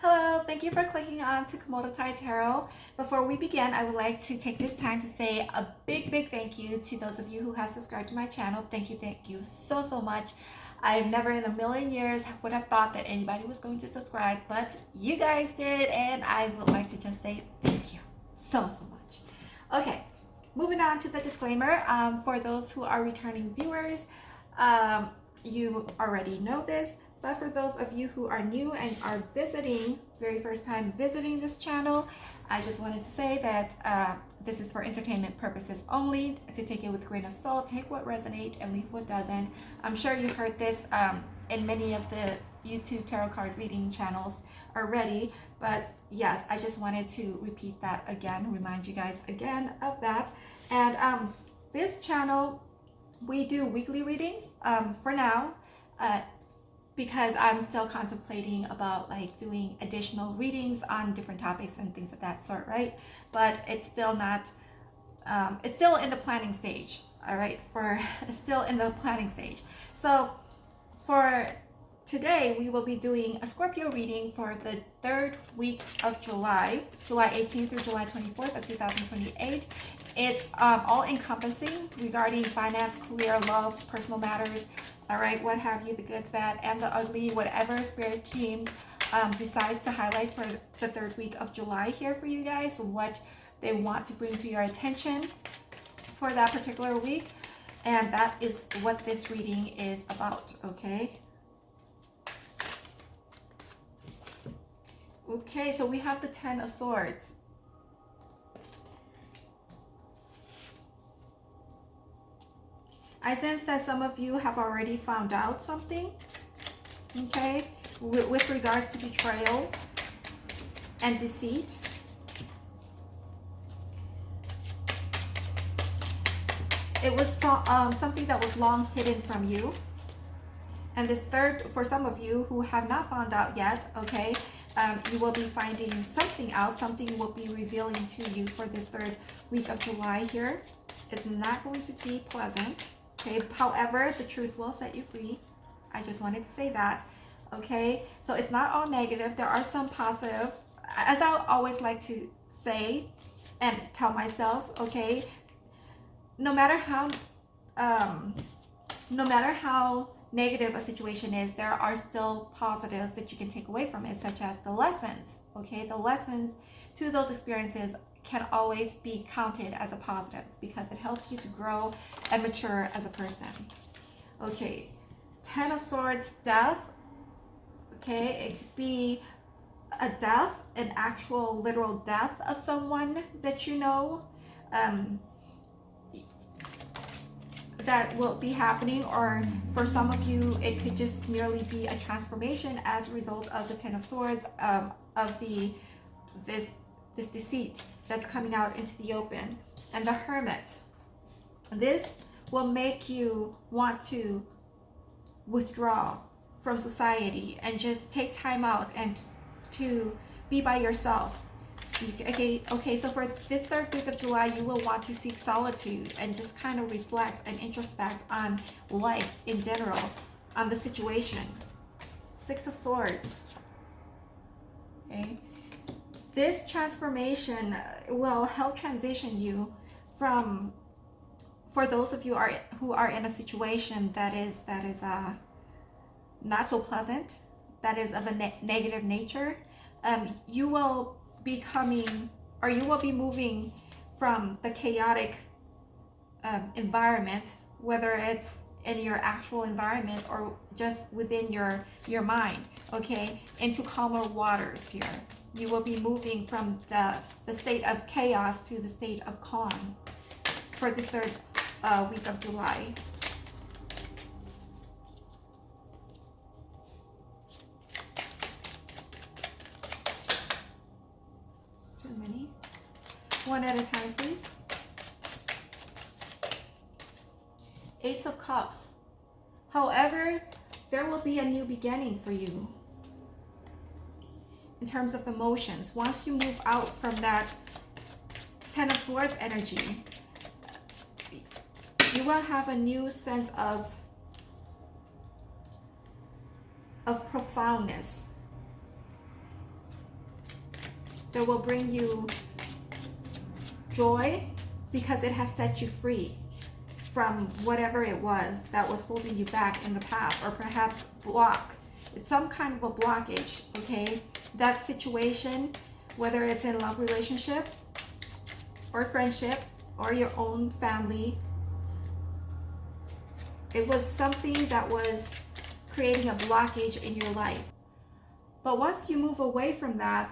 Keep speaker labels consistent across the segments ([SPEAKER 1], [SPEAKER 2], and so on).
[SPEAKER 1] Hello, thank you for clicking on to Komodo Tai Tarot. Before we begin, I would like to take this time to say a big thank you to those of you who have subscribed to my channel. Thank you so much. I've never in a million years would have thought that anybody was going to subscribe, but you guys did, and I would like to just say thank you so much. Okay, moving on to the disclaimer. For those who are returning viewers, you already know this. But for those of you who are new and are visiting, very first time visiting this channel, I just wanted to say that this is for entertainment purposes only, to take it with a grain of salt, take what resonates and leave what doesn't. I'm sure you heard this in many of the YouTube tarot card reading channels already, but yes, I just wanted to repeat that again, remind you guys again of that. And this channel, we do weekly readings for now. Because I'm still contemplating about like doing additional readings on different topics and things of that sort, right? But it's still not, it's still in the planning stage, all right? It's still in the planning stage. So for today, we will be doing a Scorpio reading for the third week of July 18th through July 24th of 2028. It's all encompassing regarding finance, career, love, personal matters, all right, what have you, the good, bad, and the ugly, whatever spirit team decides to highlight for the third week of July here for you guys, what they want to bring to your attention for that particular week. And that is what this reading is about, okay? Okay, so we have the Ten of Swords. I sense that some of you have already found out something, okay, with regards to betrayal and deceit. It was something that was long hidden from you. And this third, for some of you who have not found out yet, okay, you will be finding something out. Something will be revealing to you for this third week of July here. It's not going to be pleasant. Okay, however, the truth will set you free. I just wanted to say that. Okay, so it's not all negative. There are some positive, as I always like to say and tell myself, okay, no matter how negative a situation is, there are still positives that you can take away from it, such as the lessons. Okay, the lessons to those experiences can always be counted as a positive because it helps you to grow and mature as a person. Okay, Ten of Swords, death. Okay, it could be a death, an actual literal death of someone that you know that will be happening, or for some of you it could just merely be a transformation as a result of the Ten of Swords, of this deceit that's coming out into the open. And the Hermit, this will make you want to withdraw from society and just take time out and to be by yourself. Okay, so for this third week of July, you will want to seek solitude and just kind of reflect and introspect on life in general, on the situation. Six of Swords. Okay, this transformation will help transition you from, for those of you who are in a situation that is not so pleasant, that is of a negative nature. You will be coming, or you will be moving from the chaotic environment, whether it's in your actual environment or just within your mind, okay, into calmer waters here. You will be moving from the state of chaos to the state of calm for the third week of July. Too many. One at a time, please. Ace of Cups. However, there will be a new beginning for you in terms of emotions. Once you move out from that Ten of Swords energy, you will have a new sense of profoundness that will bring you joy because it has set you free from whatever it was that was holding you back in the past, or perhaps block. It's some kind of a blockage, okay? That situation, whether it's in love relationship or friendship or your own family, it was something that was creating a blockage in your life. But once you move away from that,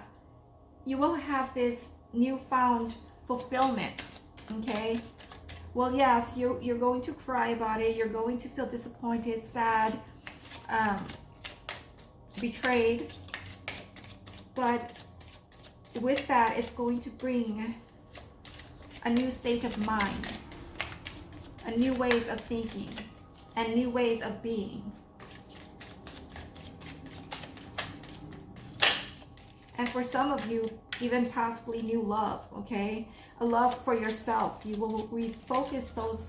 [SPEAKER 1] you will have this newfound fulfillment, okay? Well, yes, you're going to cry about it. You're going to feel disappointed, sad, betrayed. But with that, it's going to bring a new state of mind, a new ways of thinking, and new ways of being. And for some of you, even possibly new love, okay? A love for yourself. You will refocus those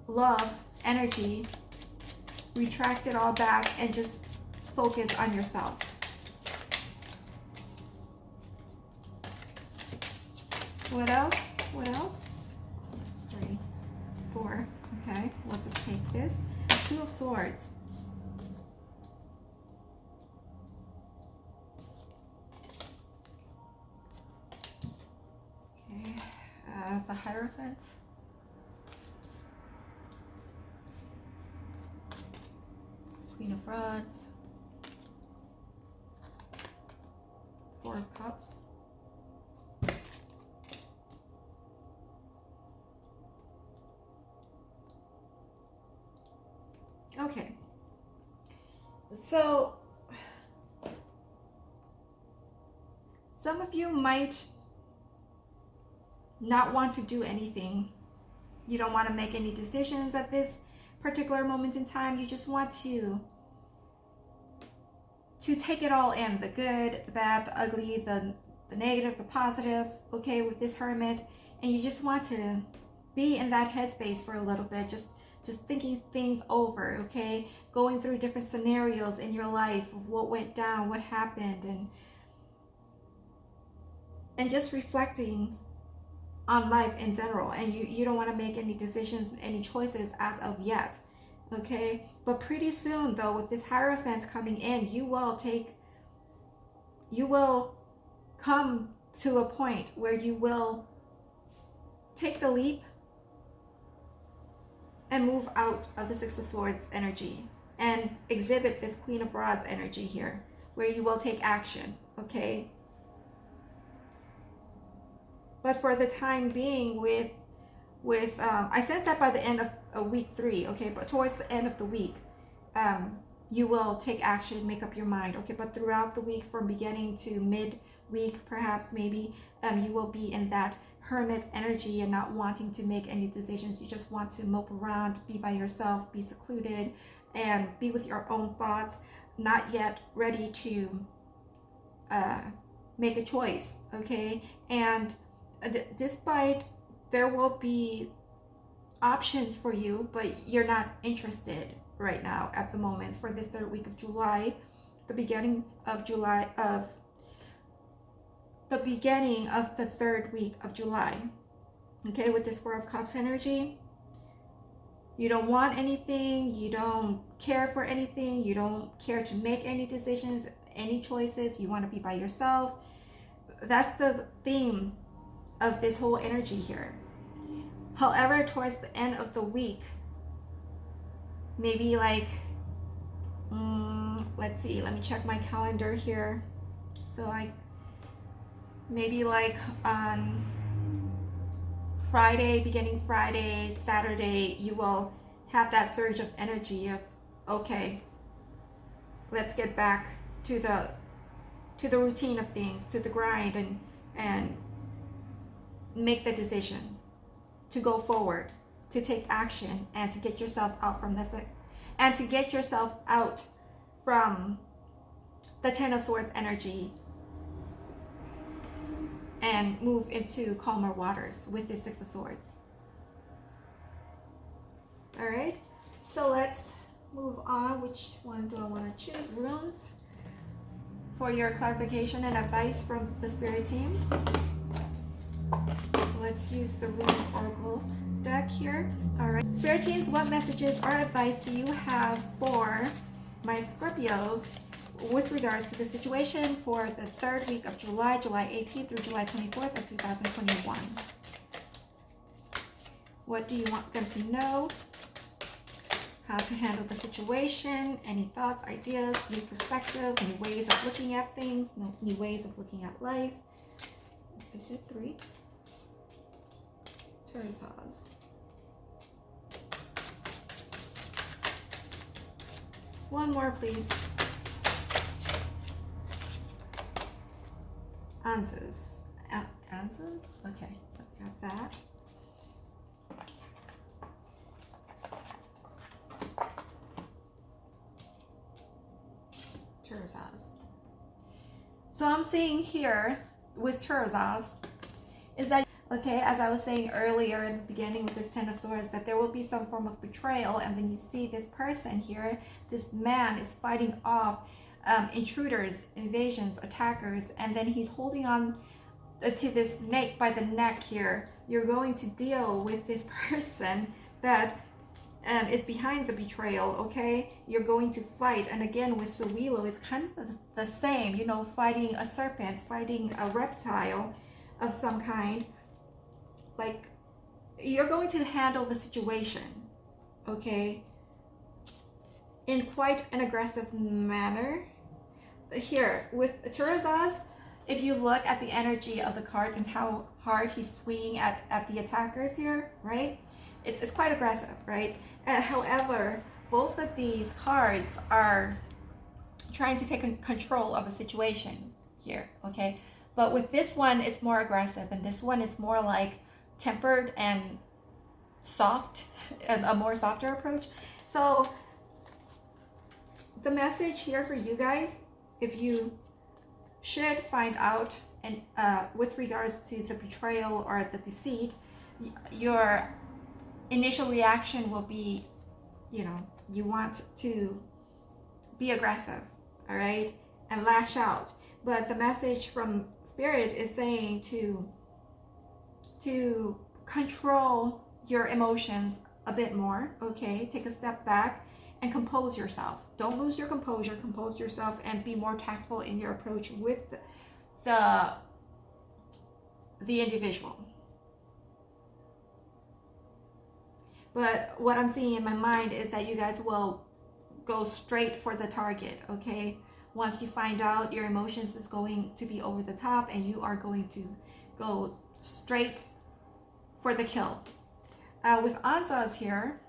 [SPEAKER 1] love energy, retract it all back, and just focus on yourself. What else? What else? 3, 4. Okay, we'll just take this. 2 of Swords. The Hierophant, Queen of Rods, 4 of Cups, okay, so some of you might not want to do anything. You don't want to make any decisions at this particular moment in time. You just want to take it all in, the good, the bad, the ugly, the negative, the positive, okay, with this Hermit. And you just want to be in that headspace for a little bit, just thinking things over, okay, going through different scenarios in your life of what went down, what happened, and just reflecting on life in general. And you don't want to make any decisions, any choices as of yet, okay? But pretty soon though, with this Hierophant coming in, you will come to a point where you will take the leap and move out of the 6 of Swords energy and exhibit this Queen of Rods energy here, where you will take action, okay? But for the time being, with I sense that by the end of week 3, okay, but towards the end of the week, you will take action, make up your mind, okay? But throughout the week, from beginning to mid-week, perhaps, maybe, you will be in that Hermit energy and not wanting to make any decisions. You just want to mope around, be by yourself, be secluded, and be with your own thoughts, not yet ready to make a choice, okay? And despite there will be options for you, but you're not interested right now at the moment for this 3rd week of July, the beginning of the 3rd week of July, okay, with this 4 of Cups energy. You don't want anything, you don't care for anything, you don't care to make any decisions, any choices, you want to be by yourself. That's the theme of this whole energy here. However, towards the end of the week, maybe like let's see, let me check my calendar here. So maybe like on Friday, beginning Friday, Saturday, you will have that surge of energy of, okay, let's get back to the routine of things, to the grind, and make the decision to go forward, to take action, and to get yourself out from this, and to get yourself out from the 10 of Swords energy and move into calmer waters with the 6 of Swords. All right, so let's move on. Which one do I want to choose? Runes. for your clarification and advice from the spirit teams. Let's use the Runes Oracle deck here. All right, spirit teams, what messages or advice do you have for my Scorpios with regards to the situation for the third week of July, July 18th through July 24th of 2021? What do you want them to know? How to handle the situation? Any thoughts, ideas, new perspectives, new ways of looking at things, new ways of looking at life? Is it 3? Terzaz. One more, please. Answers. Answers? Okay, so we got that. Terzaz. So I'm seeing here with Terzaz is that, okay, as I was saying earlier in the beginning with this Ten of Swords, that there will be some form of betrayal, and then you see this person here, this man is fighting off intruders, invasions, attackers, and then he's holding on to this snake by the neck here. You're going to deal with this person that is behind the betrayal, okay? You're going to fight, and again with Sowilo, it's kind of the same, you know, fighting a serpent, fighting a reptile of some kind. Like, you're going to handle the situation, okay, in quite an aggressive manner. Here, with Terzaz, if you look at the energy of the card and how hard he's swinging at the attackers here, right? It's quite aggressive, right? However, both of these cards are trying to take control of a situation here, okay? But with this one, it's more aggressive, and this one is more like tempered and soft, and a more softer approach. So the message here for you guys, if you should find out and with regards to the betrayal or the deceit, your initial reaction will be, you know, you want to be aggressive, all right, and lash out. But the message from Spirit is saying to control your emotions a bit more, okay? Take a step back and compose yourself. Don't lose your composure. Compose yourself and be more tactful in your approach with the individual. But what I'm seeing in my mind is that you guys will go straight for the target, okay? Once you find out your emotions is going to be over the top, and you are going to go straight for the kill. With Anzaz here,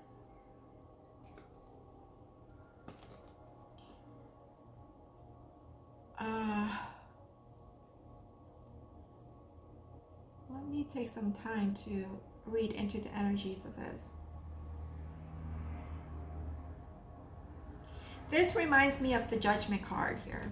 [SPEAKER 1] let me take some time to read into the energies of this. This reminds me of the Judgment card here.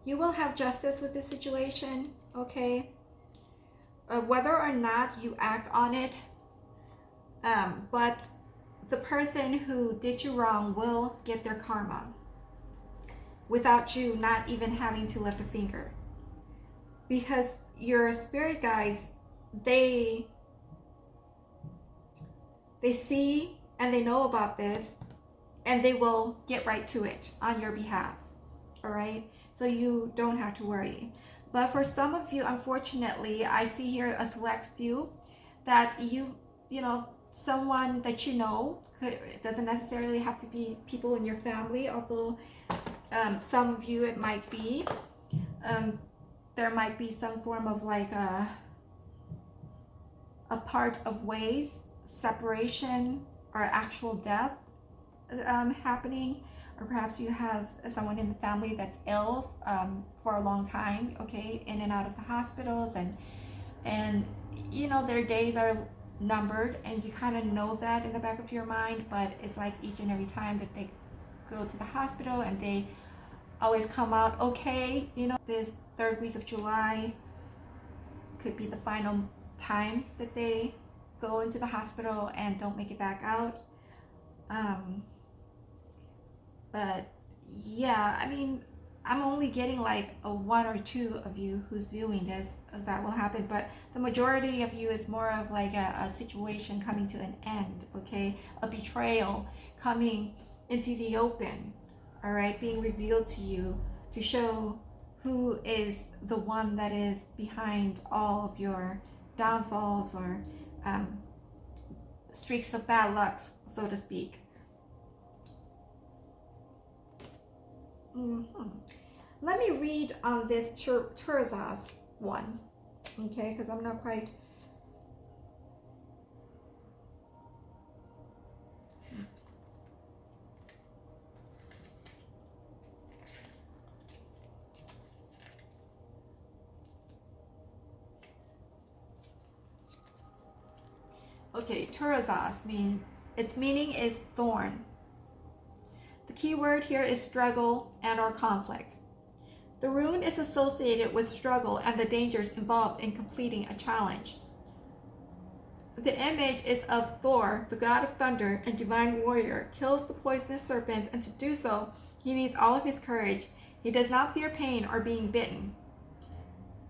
[SPEAKER 1] You will have justice with this situation, okay? Whether or not you act on it, but the person who did you wrong will get their karma without you not even having to lift a finger. Because your spirit guides, they see and they know about this, and they will get right to it on your behalf, all right? So you don't have to worry. But for some of you, unfortunately, I see here a select few that you know, someone that you know, it doesn't necessarily have to be people in your family, although some of you it might be. There might be some form of like a part of ways, separation, or actual death happening. Or perhaps you have someone in the family that's ill for a long time, okay, in and out of the hospitals, and you know, their days are numbered, and you kind of know that in the back of your mind, but it's like each and every time that they go to the hospital and they always come out okay. You know, this third week of July could be the final time that they go into the hospital and don't make it back out. But yeah, I mean, I'm only getting like a one or two of you who's viewing this that will happen, but the majority of you is more of like a situation coming to an end, okay? A betrayal coming into the open, all right? Being revealed to you to show who is the one that is behind all of your downfalls or streaks of bad lucks, so to speak. Let me read on this Terzas one, okay, because I'm not quite. Okay, Terzas means, its meaning is thorn. The key word here is struggle and or conflict. The rune is associated with struggle and the dangers involved in completing a challenge. The image is of Thor, the god of thunder and divine warrior, kills the poisonous serpent, and to do so, he needs all of his courage. He does not fear pain or being bitten.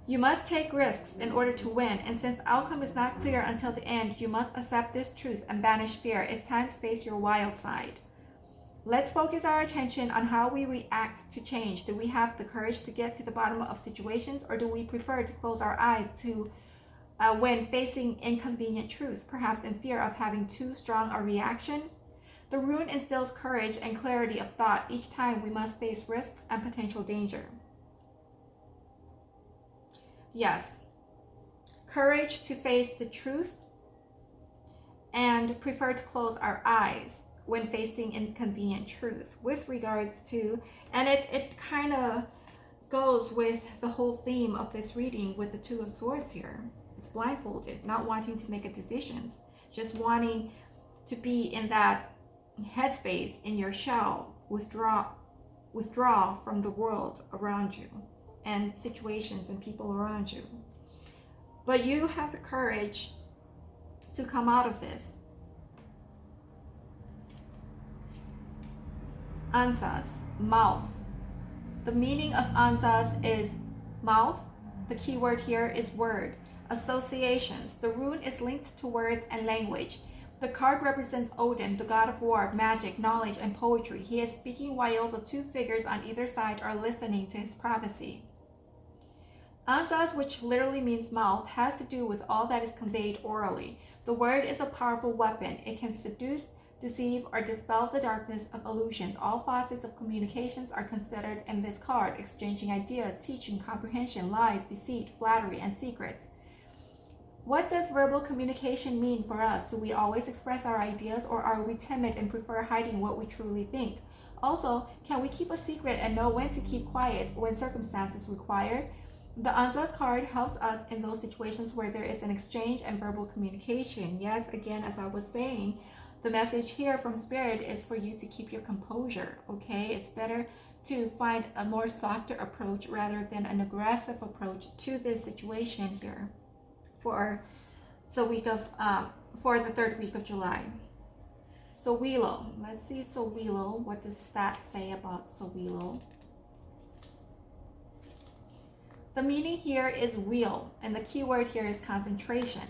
[SPEAKER 1] You must take risks in order to win, and since the outcome is not clear until the end, you must accept this truth and banish fear. It's time to face your wild side. Let's focus our attention on how we react to change. Do we have the courage to get to the bottom of situations, or do we prefer to close our eyes to when facing inconvenient truths, perhaps in fear of having too strong a reaction? The rune instills courage and clarity of thought each time we must face risks and potential danger. Yes, courage to face the truth and prefer to close our eyes when facing inconvenient truth with regards to, and it kind of goes with the whole theme of this reading with the Two of Swords here. It's blindfolded, not wanting to make a decision, just wanting to be in that headspace in your shell, withdraw from the world around you and situations and people around you. But you have the courage to come out of this. Ansas, mouth. The meaning of ansas is mouth. The key word here is word. Associations. The rune is linked to words and language. The card represents Odin, the god of war, magic, knowledge, and poetry. He is speaking while the two figures on either side are listening to his prophecy. Ansas, which literally means mouth, has to do with all that is conveyed orally. The word is a powerful weapon. It can seduce, deceive, or dispel the darkness of illusions. All facets of communications are considered in this card: exchanging ideas, teaching, comprehension, lies, deceit, flattery, and secrets. What does verbal communication mean for us? Do we always express our ideas, or are we timid and prefer hiding what we truly think? Also, can we keep a secret and know when to keep quiet when circumstances require? The Ansas card helps us in those situations where there is an exchange and verbal communication. Yes, again, as I was saying, the message here from Spirit is for you to keep your composure, okay? It's better to find a more softer approach rather than an aggressive approach to this situation here for the week of, for the third week of July. Sowilo, let's see Sowilo. What does that say about Sowilo? The meaning here is wheel, and the key word here is concentration.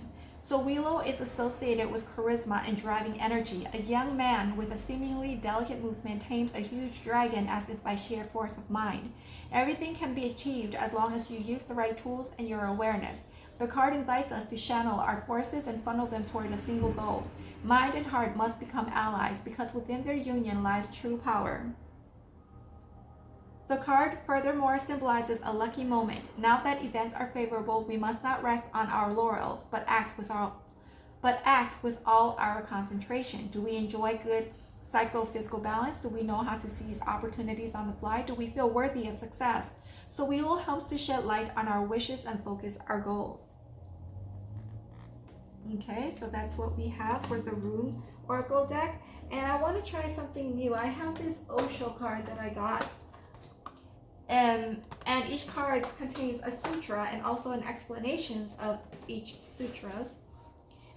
[SPEAKER 1] Sowilo is associated with charisma and driving energy. A young man with a seemingly delicate movement tames a huge dragon as if by sheer force of mind. Everything can be achieved as long as you use the right tools and your awareness. The card invites us to channel our forces and funnel them toward a single goal. Mind and heart must become allies because within their union lies true power. The card furthermore symbolizes a lucky moment. Now that events are favorable, we must not rest on our laurels, but act with all our concentration. Do we enjoy good psycho-physical balance? Do we know how to seize opportunities on the fly? Do we feel worthy of success? Sowilo helps to shed light on our wishes and focus our goals. Okay, so that's what we have for the Rune Oracle deck. And I want to try something new. I have this Osho card that I got. And each card contains a sutra and also an explanations of each sutras.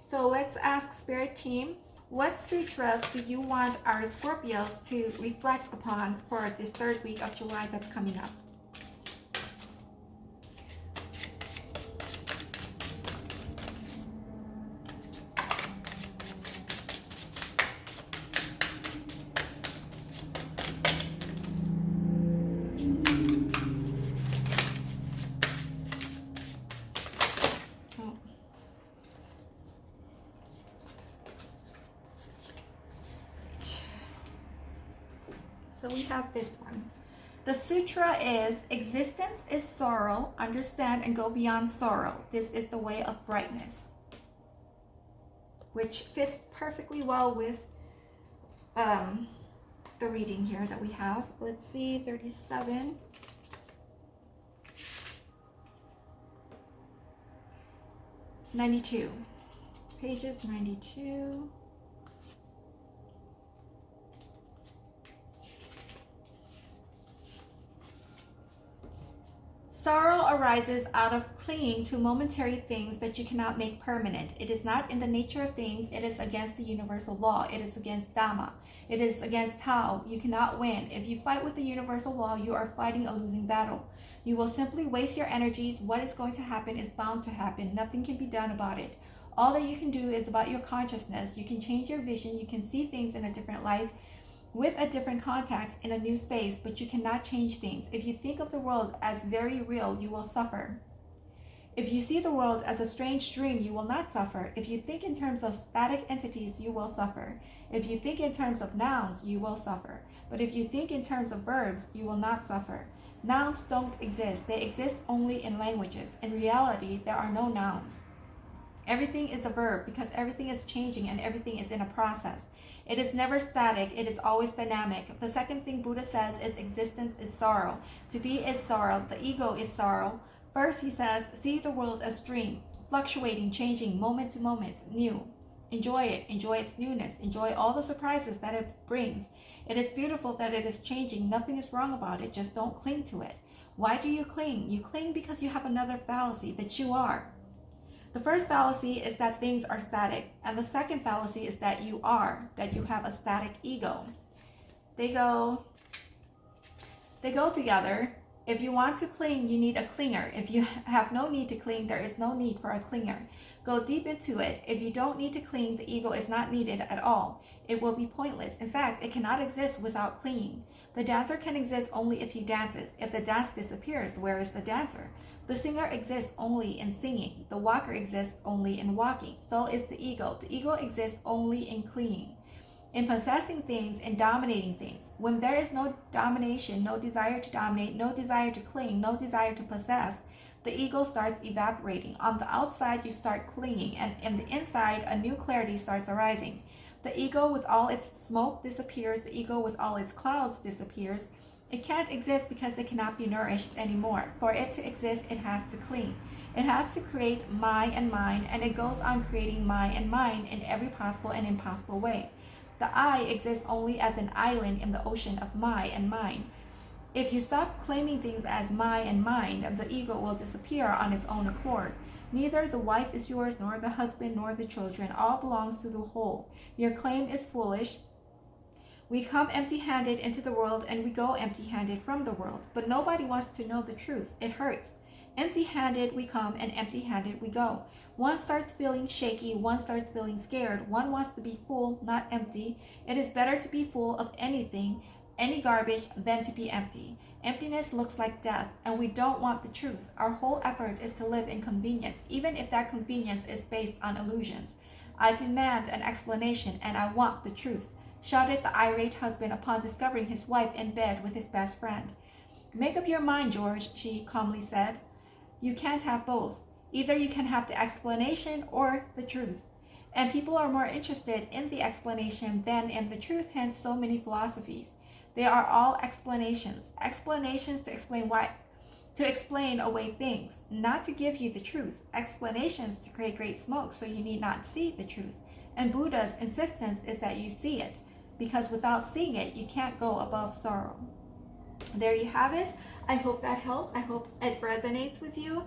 [SPEAKER 1] So let's ask Spirit Team, what sutras do you want our Scorpios to reflect upon for this third week of July that's coming up? So we have this one. The sutra is, existence is sorrow, understand and go beyond sorrow. This is the way of brightness. Which fits perfectly well with the reading here that we have. Let's see, 37. '92. Pages 92. Sorrow arises out of clinging to momentary things that you cannot make permanent. It is not in the nature of things. It is against the universal law. It is against Dhamma. It is against Tao. You cannot win. If you fight with the universal law, you are fighting a losing battle. You will simply waste your energies. What is going to happen is bound to happen. Nothing can be done about it. All that you can do is about your consciousness. You can change your vision. You can see things in a different light, with a different context in a new space, but you cannot change things. If you think of the world as very real, you will suffer. If you see the world as a strange dream, you will not suffer. If you think in terms of static entities, you will suffer. If you think in terms of nouns, you will suffer. But if you think in terms of verbs, you will not suffer. Nouns don't exist. They exist only in languages. In reality, there are no nouns. Everything is a verb because everything is changing and everything is in a process. It is never static, it is always dynamic. The second thing Buddha says is existence is sorrow. To be is sorrow, the ego is sorrow. First he says, see the world as dream, fluctuating, changing, moment to moment, new. Enjoy it, enjoy its newness, enjoy all the surprises that it brings. It is beautiful that it is changing, nothing is wrong about it, just don't cling to it. Why do you cling? You cling because you have another fallacy, that you are. The first fallacy is that things are static, and the second fallacy is that you are, that you have a static ego. They go together. If you want to cling, you need a clinger. If you have no need to cling, there is no need for a clinger. Go deep into it. If you don't need to cling, the ego is not needed at all. It will be pointless. In fact, it cannot exist without clinging. The dancer can exist only if he dances. If the dance disappears, where is the dancer? The singer exists only in singing. The walker exists only in walking. So is the ego. The ego exists only in clinging, in possessing things and dominating things. When there is no domination, no desire to dominate, no desire to cling, no desire to possess, the ego starts evaporating. On the outside, you start clinging, and in the inside, a new clarity starts arising. The ego with all its smoke disappears. The ego with all its clouds disappears. It can't exist because it cannot be nourished anymore. For it to exist, it has to cling. It has to create my and mine, and it goes on creating my and mine in every possible and impossible way. The I exists only as an island in the ocean of my and mine. If you stop claiming things as my and mine, the ego will disappear on its own accord. Neither the wife is yours, nor the husband, nor the children. All belongs to the whole. Your claim is foolish. We come empty-handed into the world, and we go empty-handed from the world. But nobody wants to know the truth. It hurts. Empty-handed we come, and empty-handed we go. One starts feeling shaky, one starts feeling scared. One wants to be full, not empty. It is better to be full of anything, any garbage, than to be empty. Emptiness looks like death, and we don't want the truth. Our whole effort is to live in convenience, even if that convenience is based on illusions. I demand an explanation, and I want the truth, shouted the irate husband upon discovering his wife in bed with his best friend. Make up your mind, George, she calmly said. You can't have both. Either you can have the explanation or the truth. And people are more interested in the explanation than in the truth, hence so many philosophies. They are all explanations. Explanations to explain away things, not to give you the truth. Explanations to create great smoke so you need not see the truth. And Buddha's insistence is that you see it, because without seeing it, you can't go above sorrow. there you have it. I hope that helps. I hope it resonates with you.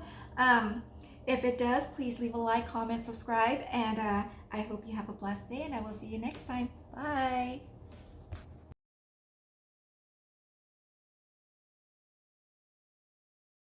[SPEAKER 1] If it does, please leave a like, comment, subscribe, and I hope you have a blessed day, and I will see you next time. Bye.